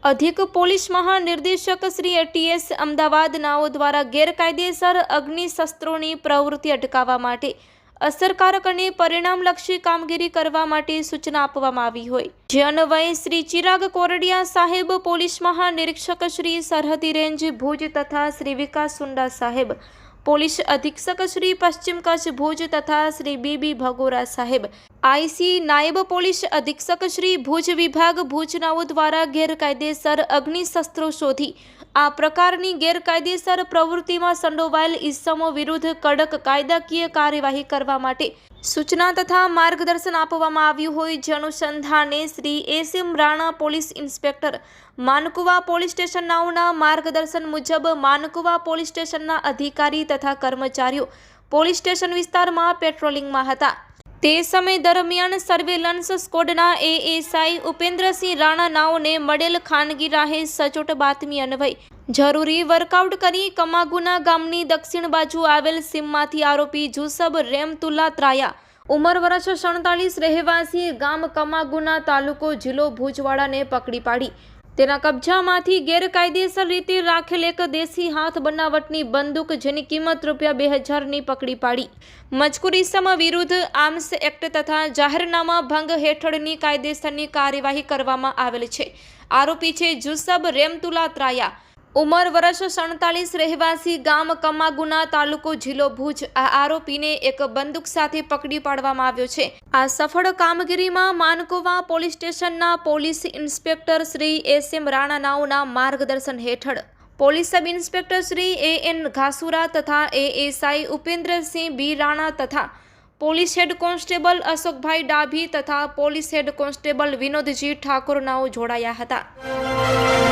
અધિક પોલીસ મહાનિર્દેશક શ્રી એટીએસ અમદાવાદ નાઓ દ્વારા ગેરકાયદેસર અગ્નિશસ્ત્રોની પ્રવૃત્તિ અટકાવવા માટે અસરકારક અને પરિણામલક્ષી કામગીરી કરવા માટે સૂચના આપવામાં આવી હોય જે અન્વયે શ્રી ચિરાગ કોરડિયા સાહેબ પોલીસ મહાનિરીક્ષક શ્રી સરહદી રેન્જ ભુજ તથા શ્રી વિકાસ સુંડા સાહેબ પોલીસ અધિક્ષક શ્રી પશ્ચિમ કચ્છ ભુજ તથા શ્રી બીબી ભગોરા સાહેબ આઈસી નાયબ પોલીસ અધિક્ષક શ્રી ભુજ વિભાગ ભુજ નાઓ દ્વારા ગેરકાયદેસર અગ્નિશસ્ત્રો શોધી આ પ્રકારની ગેરકાયદેસર પ્રવૃત્તિમાં સંડોવાયેલ ઇસમો વિરુદ્ધ કડક કાયદાકીય કાર્યવાહી કરવા માટે સૂચના તથા માર્ગદર્શન આપવામાં આવ્યું હોય જે અનુસંધાને Shri SM Rana police inspector Mankuva police station નાઓના માર્ગદર્શન મુજબ માનકુવા પોલીસ સ્ટેશનના અધિકારી તથા કર્મચારીઓ પોલીસ સ્ટેશન વિસ્તારમાં પેટ્રોલિંગમાં હતા। તે સમય દરમિયાન સર્વેલન્સ સ્કોડના એએસઆઈ ઉપેન્દ્રસિંહ રાણા નાઓને મળેલ ખાનગી રાહે સચોટ બાતમી અન્વયે જરૂરી વર્કઆઉટ કરી કમાગુના ગામની દક્ષિણ બાજુ આવેલ સીમમાંથી આરોપી જુસબ રેમતુલ્લા ત્રાયા ઉંમર વર્ષ 47 રહેવાસી ગામ કમાગુના તાલુકો જિલ્લો ભુજવાડાને પકડી પાડી તેના કબજામાંથી ગેરકાયદેસર રીતે રાખેલ એક દેશી હાથ બનાવટની બંદૂક જેની કિંમત ₹2000ની પકડી પાડી મજકૂર ઇસમ વિરુદ્ધ આર્મ્સ એક્ટ તથા જાહેરનામા ભંગ હેઠળની કાયદેસરની કાર્યવાહી કરવામાં આવેલ છે। આરોપી છે જુસબ રેમતુલ્લા ત્રાયા ઉંમર વર્ષ 47 રહેવાસી ગામ કમાગુના તાલુકો જિલ્લો ભુજ। આ આરોપીને એક બંદૂક સાથે પકડી પાડવામાં આવ્યો છે। આ સફળ કામગીરીમાં માનકુવા પોલીસ સ્ટેશનના police inspector Shri SM Rana નાઓના માર્ગદર્શન હેઠળ police sub inspector Shri AN Ghasura તથા એએસઆઈ ઉપેન્દ્રસિંહ બી રાણા તથા police head constable Ashokbhai Dabhi તથા police head constable Vinodji Thakor નાઓ જોડાયા હતા।